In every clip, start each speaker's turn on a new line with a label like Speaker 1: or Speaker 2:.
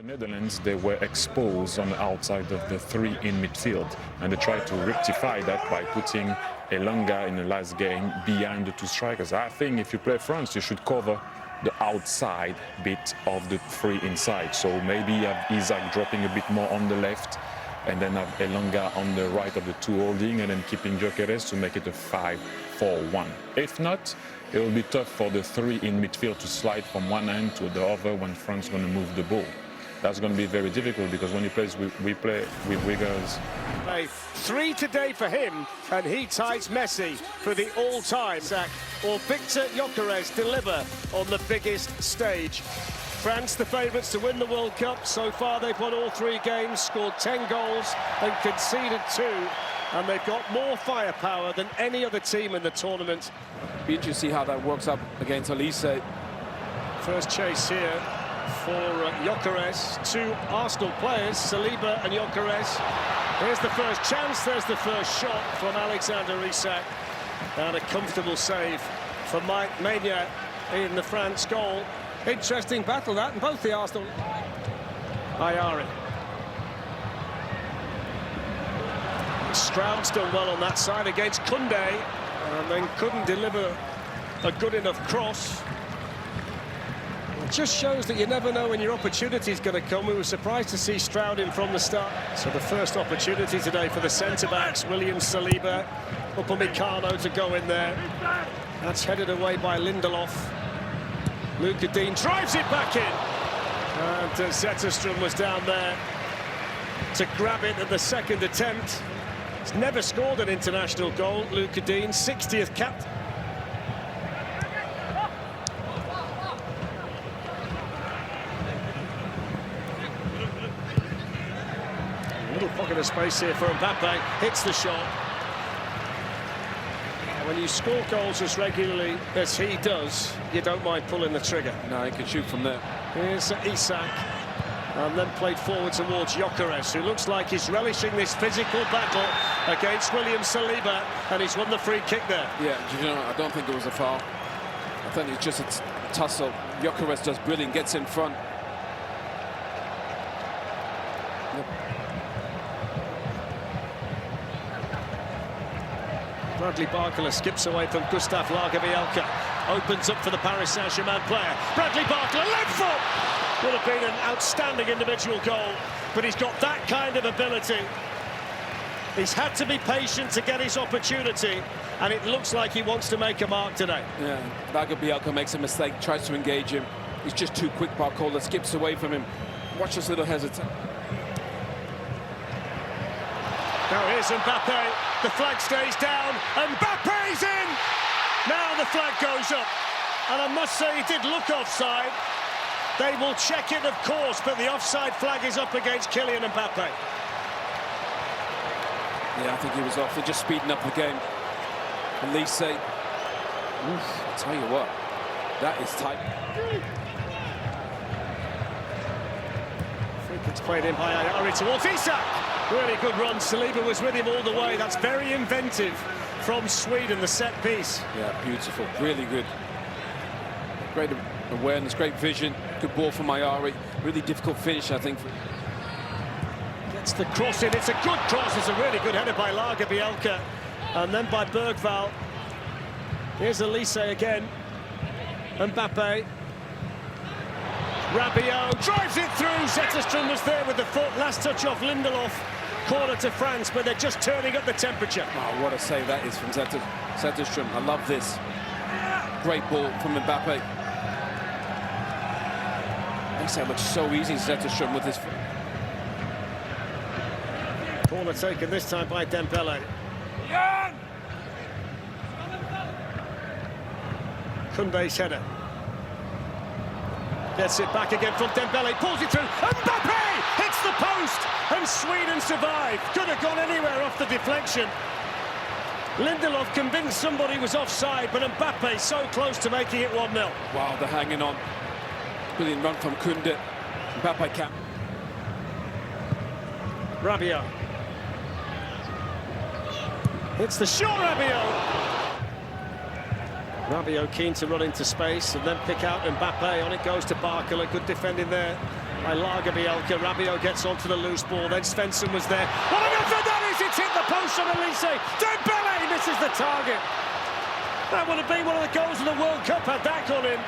Speaker 1: The Netherlands, they were exposed on the outside of the three in midfield, and they tried to rectify that by putting Elanga in the last game behind the two strikers. I think if you play France, you should cover the outside bit of the three inside. So maybe have Isaac dropping a bit more on the left, and then have Elanga on the right of the two holding, and then keeping Gyökeres to make it a 5-4-1. If not, it will be tough for the three in midfield to slide from one end to the other when France is going to move the ball. That's going to be very difficult because when we play with wingers.
Speaker 2: 3 today for him, and he ties Messi for the all-time sack. Or Victor Gyökeres deliver on the biggest stage. France, the favourites to win the World Cup. So far, they've won all 3 games, scored 10 goals and conceded 2. And they've got more firepower than any other team in the tournament.
Speaker 3: Be interesting to see how that works up against Olise.
Speaker 2: First chase here for Gyökeres. 2 Arsenal players, Saliba and Gyökeres. Here's the first chance, there's the first shot from Alexander Isak. And a comfortable save for Mike Maignan in the France goal. Interesting battle that, and both the Arsenal. Ayari. Stroud's done well on that side against Koundé, and then couldn't deliver a good enough cross. It just shows that you never know when your opportunity is going to come. We were surprised to see Stroud in from the start. So the first opportunity today for the centre-backs, William Saliba, Upamecano to go in there. That's headed away by Lindelof. Luca Dean drives it back in. And Zetterstrom was down there to grab it at the second attempt. He's never scored an international goal, Luca Dean, 60th cap. A little pocket of space here for Mbappe, hits the shot. When you score goals as regularly as he does, you don't mind pulling the trigger.
Speaker 3: No, he can shoot from there.
Speaker 2: Here's Isak. And then played forward towards Gyökeres, who looks like he's relishing this physical battle against William Saliba, and he's won the free kick there.
Speaker 3: Yeah, you know, I don't think it was a foul. I think it's just a tussle. Gyökeres does brilliant, gets in front. Yep.
Speaker 2: Bradley Barcola skips away from Gustav Lagerbielke, opens up for the Paris Saint-Germain player. Bradley Barcola, left foot! Would have been an outstanding individual goal, but he's got that kind of ability. He's had to be patient to get his opportunity, and it looks like he wants to make a mark today.
Speaker 3: Yeah, Lagerbielke makes a mistake, tries to engage him. He's just too quick. Barcola skips away from him. Watch this little hesitant.
Speaker 2: Now here's Mbappe. The flag stays down. Mbappe's in! Now the flag goes up. And I must say, he did look offside. They will check it, of course, but the offside flag is up against Kylian Mbappe.
Speaker 3: Yeah, I think he was off. They're just speeding up the game. Olise. I'll tell you what, that is tight.
Speaker 2: Free kick's played in by Ayari towards Isak. Really good run. Saliba was with him all the way. That's very inventive from Sweden, the set piece.
Speaker 3: Yeah, beautiful. Really good. Great awareness, great vision. Good ball from Ayari. Really difficult finish, I think.
Speaker 2: Gets the cross in. It's a good cross. It's a really good header by Lagerbielke. And then by Bergvall. Here's Olise again. Mbappe. Rabiot drives it through. Zetterstrom was there with the foot. Last touch off Lindelof. Corner to France, but they're just turning up the temperature.
Speaker 3: Oh, what a save that is from Zetterstrom. I love this. Great ball from Mbappe. Makes that look so easy, Zetterstrom with his foot.
Speaker 2: Corner taken this time by Dembele. Koundé's header. Gets it back again from Dembele, pulls it through. Mbappe hits the post, and Sweden survive. Could have gone anywhere off the deflection. Lindelof convinced somebody was offside, but Mbappe so close to making it 1-0.
Speaker 3: Wow, they're hanging on. Brilliant run from Koundé. Mbappe cap.
Speaker 2: Rabiot. It's the shot, Rabiot. Rabiot keen to run into space and then pick out Mbappe. On it goes to Barcola. Good defending there by Lagerbielke. Rabiot gets onto the loose ball, then Svensson was there. What an effort that is! It's hit the post on Elise. Dembele misses the target. That would have been one of the goals of the World Cup had that gone in.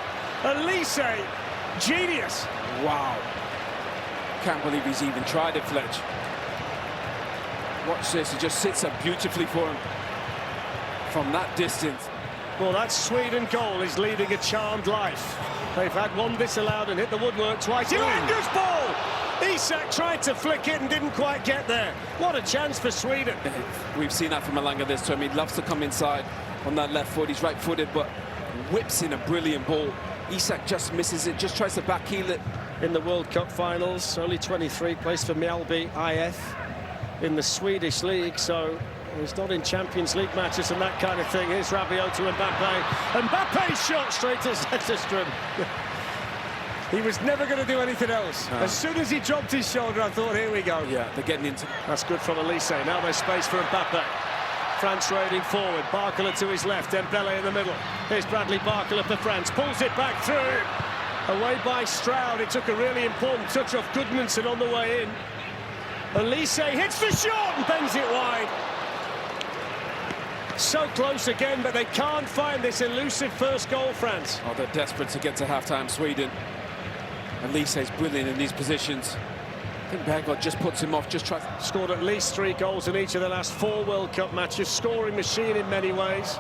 Speaker 2: Elise, genius.
Speaker 3: Wow. Can't believe he's even tried it, Fletch. Watch this, it just sits up beautifully for him from that distance.
Speaker 2: Well, that Sweden goal is leading a charmed life. They've had one disallowed and hit the woodwork twice. Ilanga's ball! Isak tried to flick it and didn't quite get there. What a chance for Sweden.
Speaker 3: We've seen that from Elanga this time. He loves to come inside on that left foot. He's right-footed, but whips in a brilliant ball. Isak just misses it, just tries to backheel it.
Speaker 2: In the World Cup finals, only 23, plays for Mjällby IF in the Swedish league, so he's not in Champions League matches and that kind of thing. Here's Rabiot to Mbappe. Mbappe's shot straight to Zetterström. He was never going to do anything else.
Speaker 3: No.
Speaker 2: As soon as he dropped his shoulder, I thought, here we go.
Speaker 3: Yeah, they're getting into...
Speaker 2: That's good from Elise. Now there's space for Mbappe. France raiding forward. Barcola to his left. Dembele in the middle. Here's Bradley Barcola for France. Pulls it back through. Away by Stroud. It took a really important touch off Goodmanson on the way in. Elise hits the shot and bends it wide. So close again, but they can't find this elusive first goal, France.
Speaker 3: Oh, they're desperate to get to half-time, Sweden. Elise is brilliant in these positions. I think Bergvall just puts him off, just tries...
Speaker 2: Scored at least 3 goals in each of the last 4 World Cup matches. Scoring machine in many ways.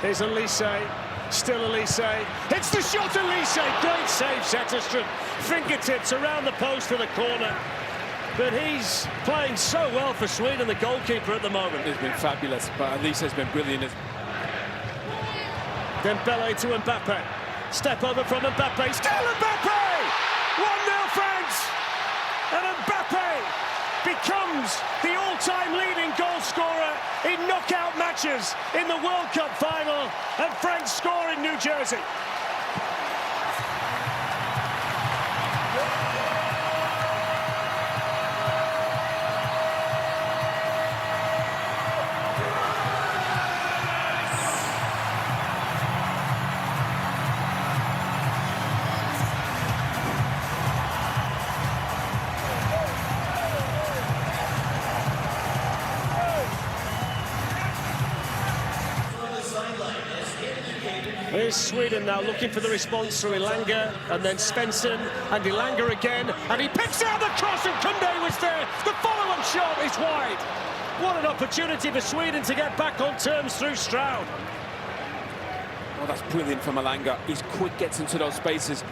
Speaker 2: Here's Elise. Still Elise. Hits the shot, Elise. Great save, Zetterström. Fingertips around the post for the corner. But he's playing so well for Sweden, the goalkeeper at the moment.
Speaker 3: He's been fabulous, but Elise has been brilliant.
Speaker 2: Dembele to Mbappe. Step over from Mbappe. Still Mbappe! 1-0 France! And Mbappe becomes the all-time leading goal scorer in knockout matches in the World Cup final. And France score in New Jersey. Here's Sweden now looking for the response through Elanga and then Svensson and Elanga again, and he picks out the cross and Koundé was there. The follow-up shot is wide. What an opportunity for Sweden to get back on terms through Stroud.
Speaker 3: Oh, that's brilliant from Elanga. He's quick, gets into those spaces,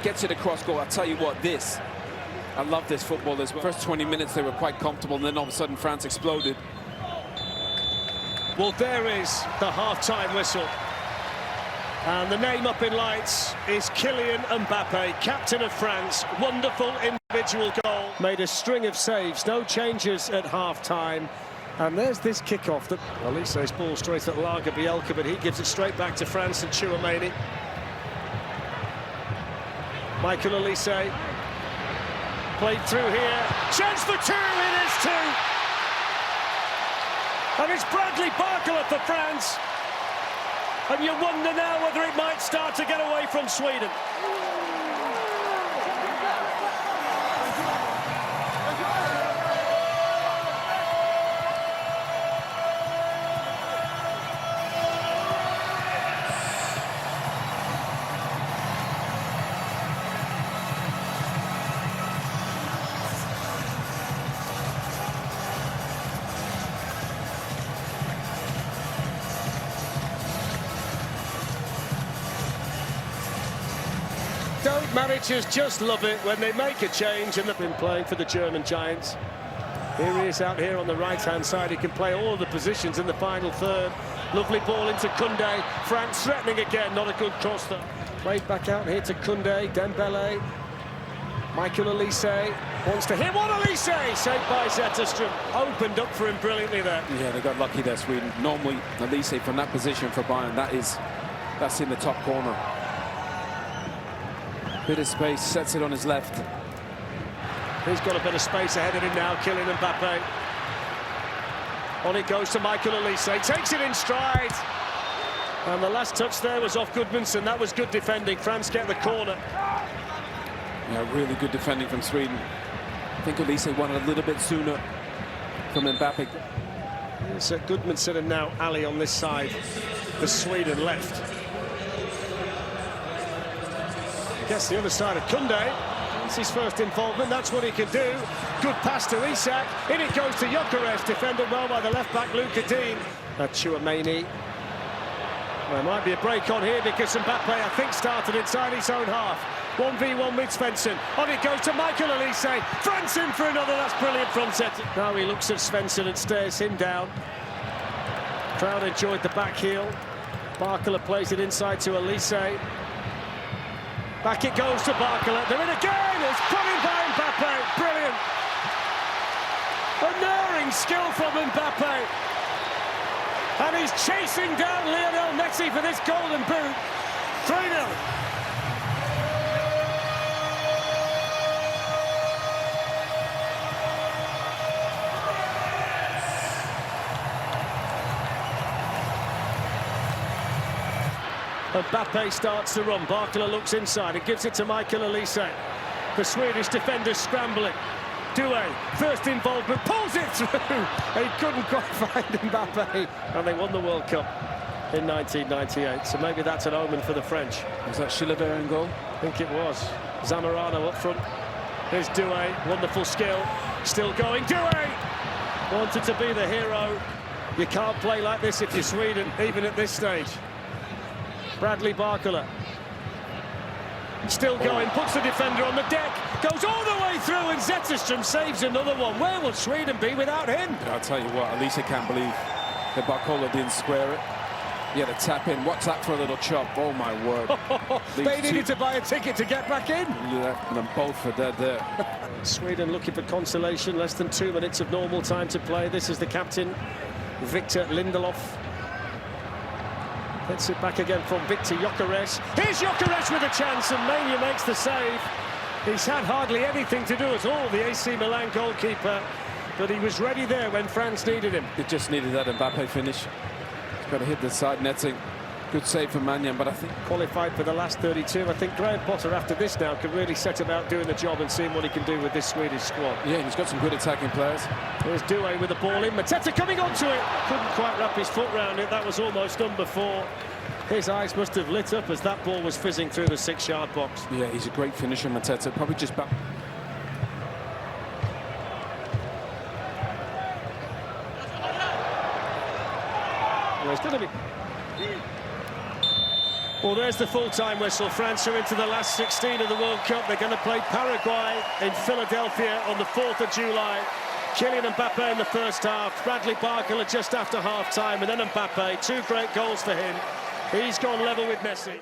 Speaker 3: gets it across goal. I tell you what, I love this football as well. First 20 minutes they were quite comfortable, and then all of a sudden France exploded.
Speaker 2: Well, there is the half-time whistle. And the name up in lights is Kylian Mbappe, captain of France. Wonderful individual goal. Made a string of saves, no changes at half-time. And there's this kick-off that Elise's ball straight at Lagerbielke, but he gives it straight back to France and Chouameni. Michael Elise played through here. Chance for 2, it is 2. And it's Bradley Barcola for France. And you wonder now whether it might start to get away from Sweden. Don't managers just love it when they make a change? And they've been playing for the German Giants. Here he is out here on the right-hand side. He can play all of the positions in the final third. Lovely ball into Koundé. France threatening again, not a good cross though. Played back out here to Koundé, Dembele. Michael Elise wants to hit one. Elise saved by Zetterström. Opened up for him brilliantly there.
Speaker 3: Yeah, they got lucky there, Sweden. Normally, Elise from that position for Bayern, that's in the top corner. Bit of space, sets it on his left.
Speaker 2: He's got a bit of space ahead of him now, Kylian Mbappe. On it goes to Michael Elise, takes it in stride. And the last touch there was off Goodmanson. That was good defending. France get the corner.
Speaker 3: Yeah, really good defending from Sweden. I think Elise wanted a little bit sooner from Mbappe.
Speaker 2: It's Goodmanson and now Ali on this side for Sweden left. Gets the other side of Kunde. It's his first involvement, that's what he can do. Good pass to Isak, in it goes to Gyökeres, defended well by the left-back Luka Dean. Chouameni. There might be a break on here because Mbappe, I think, started inside his own half. 1v1 with Svensson. On it goes to Michael Elise. France in for another, that's brilliant from set. Now he looks at Svensson and stares him down. Crowd enjoyed the back heel. Barcola plays it inside to Elise. Back it goes to Barcola. They're in again. It's put in by Mbappe. Brilliant. Unerring skill from Mbappe. And he's chasing down Lionel Messi for this golden boot. 3-0. Mbappe starts to run. Barcola looks inside and gives it to Michael Elise. The Swedish defenders scrambling. Doué, first involvement, pulls it through. He couldn't quite find Mbappe. And they won the World Cup in 1998. So maybe that's an omen for the French.
Speaker 3: Was that Chilavert in goal?
Speaker 2: I think it was. Zamorano up front. Here's Doué, wonderful skill. Still going. Doué wanted to be the hero. You can't play like this if you're Sweden, even at this stage. Bradley Barcola. Still going, puts the defender on the deck, goes all the way through, and Zetterström saves another one. Where will Sweden be without him?
Speaker 3: I'll tell you what, Elise can't believe that Barcola didn't square it. He had a tap in. What's that for a little chop? Oh, my word.
Speaker 2: They needed to buy a ticket to get back in.
Speaker 3: Yeah, and them both are dead there.
Speaker 2: Sweden looking for consolation. Less than 2 minutes of normal time to play. This is the captain, Victor Lindelof. Gets it back again from Victor Gyökeres. Here's Gyökeres with a chance, and Mania makes the save. He's had hardly anything to do at all, the AC Milan goalkeeper, but he was ready there when France needed him.
Speaker 3: It just needed that Mbappe finish. He's got to hit the side netting. Good save from Mannion, but I think...
Speaker 2: Qualified for the last 32. I think Graham Potter, after this now, can really set about doing the job and seeing what he can do with this Swedish squad.
Speaker 3: Yeah, he's got some good attacking players.
Speaker 2: There's Doué with the ball in. Mateta coming onto it. Couldn't quite wrap his foot round it. That was almost done before. His eyes must have lit up as that ball was fizzing through the 6-yard box.
Speaker 3: Yeah, he's a great finisher, Mateta. Probably just back...
Speaker 2: Well, it's going to be... Well, there's the full-time whistle. France are into the last 16 of the World Cup. They're going to play Paraguay in Philadelphia on the 4th of July. Kylian Mbappe in the first half. Bradley Barcola just after half-time. And then Mbappe, 2 great goals for him. He's gone level with Messi.